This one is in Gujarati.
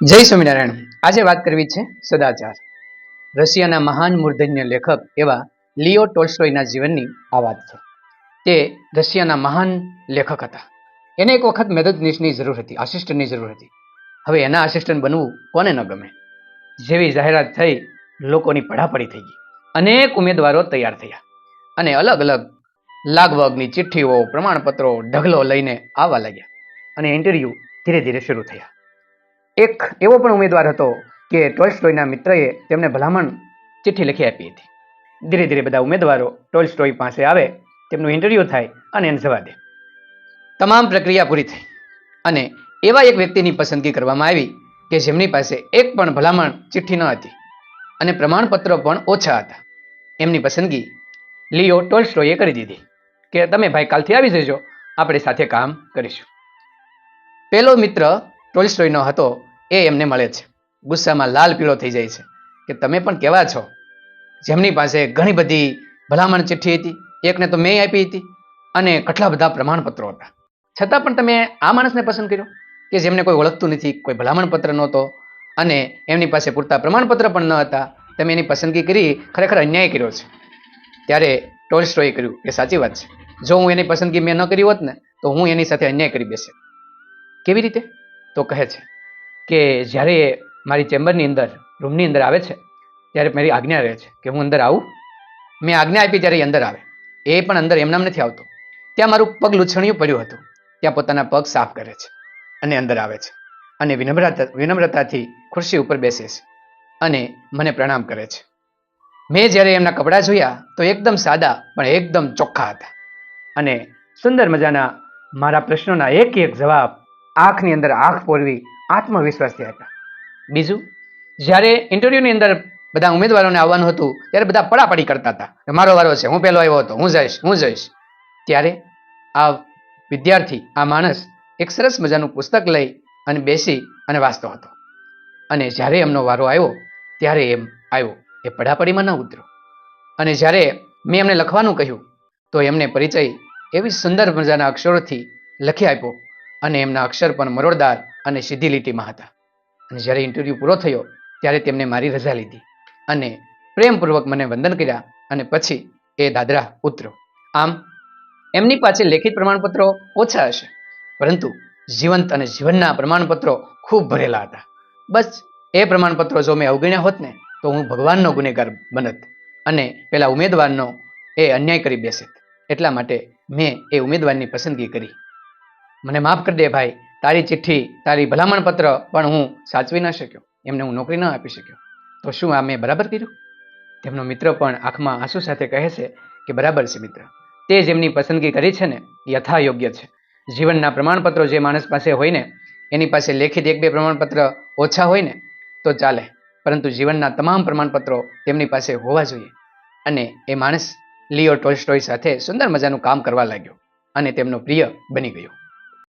જય સ્વામિનારાયણ. આજે વાત કરવી છે સદાચાર. રશિયાના મહાન મૂર્ધન્ય લેખક એવા લિયો ટોલ્સ્ટોયના જીવનની આ વાત છે. તે રશિયાના મહાન લેખક હતા. એને એક વખત મદદનીશની જરૂર હતી, આસિસ્ટન્ટની જરૂર હતી. હવે એના આસિસ્ટન્ટ બનવું કોને ન ગમે? જેવી જાહેરાત થઈ, લોકોની પડાપડી થઈ ગઈ. અનેક ઉમેદવારો તૈયાર થયા અને અલગ અલગ લાગવગની ચિઠ્ઠીઓ, પ્રમાણપત્રો ઢગલો લઈને આવવા લાગ્યા અને ઇન્ટરવ્યૂ ધીરે ધીરે શરૂ થયા. એક એવો પણ ઉમેદવાર હતો કે ટોલ્સ્ટોયના મિત્રએ તેમને ભલામણ ચિઠ્ઠી લખી આપી હતી. ધીરે ધીરે બધા ઉમેદવારો ટોલ્સ્ટોય પાસે આવે, તેમનું ઇન્ટરવ્યૂ થાય અને એને જવા દે. તમામ પ્રક્રિયા પૂરી થઈ અને એવા એક વ્યક્તિની પસંદગી કરવામાં આવી કે જેમની પાસે એક પણ ભલામણ ચિઠ્ઠી ન હતી અને પ્રમાણપત્રો પણ ઓછા હતા. એમની પસંદગી લિયો ટોલ્સ્ટોયે કરી દીધી કે તમે ભાઈ કાલથી આવી જજો, આપણે સાથે કામ કરીશું. પહેલો મિત્ર ટોલ્સ્ટોયનો હતો એ એમને મળે છે. ગુસ્સામાં લાલ પીળો થઈ જાય છે કે તમે પણ કેવા છો, જેમની પાસે ઘણી બધી ભલામણ ચિઠ્ઠી હતી, એકને તો મેં આપી હતી અને કેટલા બધા પ્રમાણપત્રો હતા, છતાં પણ તમે આ માણસને પસંદ કર્યો કે જેમને કોઈ ઓળખતું નથી, કોઈ ભલામણ પત્ર નહોતો અને એમની પાસે પૂરતા પ્રમાણપત્ર પણ ન હતા. તમે એની પસંદગી કરી, ખરેખર અન્યાય કર્યો છે. ત્યારે ટોલ્સ્ટોયે કર્યું કે સાચી વાત છે, જો હું એની પસંદગી મેં ન કરી હોત ને તો હું એની સાથે અન્યાય કરી બેસે. કેવી રીતે? તો કહે છે કે જ્યારે મારી ચેમ્બરની અંદર, રૂમની અંદર આવે છે ત્યારે મારી આજ્ઞા રહે છે કે હું અંદર આવું. મેં આજ્ઞા આપી ત્યારે એ અંદર આવે. એ પણ અંદર એમનામ નથી આવતો. ત્યાં મારું પગ લૂછણિયું પડ્યું હતું, ત્યાં પોતાના પગ સાફ કરે છે અને અંદર આવે છે અને વિનમ્રતાથી ખુરશી ઉપર બેસે છે અને મને પ્રણામ કરે છે. મેં જ્યારે એમના કપડાં જોયા તો એકદમ સાદા પણ એકદમ ચોખ્ખા હતા અને સુંદર મજાના મારા પ્રશ્નોના એક એક જવાબ આંખની અંદર આંખ પોરવી આત્મવિશ્વાસથી આપ્યા. બીજું, જ્યારે ઇન્ટરવ્યુની અંદર બધા ઉમેદવારોને આવવાનું હતું ત્યારે બધા પડાપડી કરતા હતા, મારો વારો છે, હું પહેલો આવ્યો હતો, હું જઈશ. ત્યારે આ વિદ્યાર્થી, આ માણસ એક સરસ મજાનું પુસ્તક લઈ અને બેસી અને વાંચતો હતો અને જ્યારે એમનો વારો આવ્યો ત્યારે એમ આવ્યો, એ પડાપડીમાં ન ઉતર્યો. અને જ્યારે મેં એમને લખવાનું કહ્યું તો એમને પરિચય એવી સુંદર મજાના અક્ષરોથી લખી આપ્યો અને એમના અક્ષર પણ મરોડદાર અને સીધી લીટીમાં હતા. અને જ્યારે ઇન્ટરવ્યૂ પૂરો થયો ત્યારે તેમને મારી રજા લીધી અને પ્રેમપૂર્વક મને વંદન કર્યા અને પછી એ દાદરા ઉતર્યો. આમ એમની પાસે લેખિત પ્રમાણપત્રો ઓછા હશે, પરંતુ જીવંત અને જીવનના પ્રમાણપત્રો ખૂબ ભરેલા હતા. બસ એ પ્રમાણપત્રો જો મેં અવગણ્યા હોત ને તો હું ભગવાનનો ગુનેગાર બનત અને પેલા ઉમેદવારનો એ અન્યાય કરી બેસત. એટલા માટે મેં એ ઉમેદવારની પસંદગી કરી. મને માફ કરી દે ભાઈ, તારી ચિઠ્ઠી, તારી ભલામણ પત્ર પણ હું સાચવી ન શક્યો, એમને હું નોકરી ન આપી શક્યો. તો શું આ મેં બરાબર કર્યું? તેમનો મિત્ર પણ આંખમાં આંસુ સાથે કહે છે કે બરાબર છે મિત્ર, તે જેમની પસંદગી કરી છે ને યથા યોગ્ય છે. જીવનના પ્રમાણપત્રો જે માણસ પાસે હોય ને, એની પાસે લેખિત એક બે પ્રમાણપત્ર ઓછા હોય ને તો ચાલે, પરંતુ જીવનના તમામ પ્રમાણપત્રો તેમની પાસે હોવા જોઈએ. અને એ માણસ લિયો ટોલ્સ્ટોય સાથે સુંદર મજાનું કામ કરવા લાગ્યો અને તેમનો પ્રિય બની ગયો.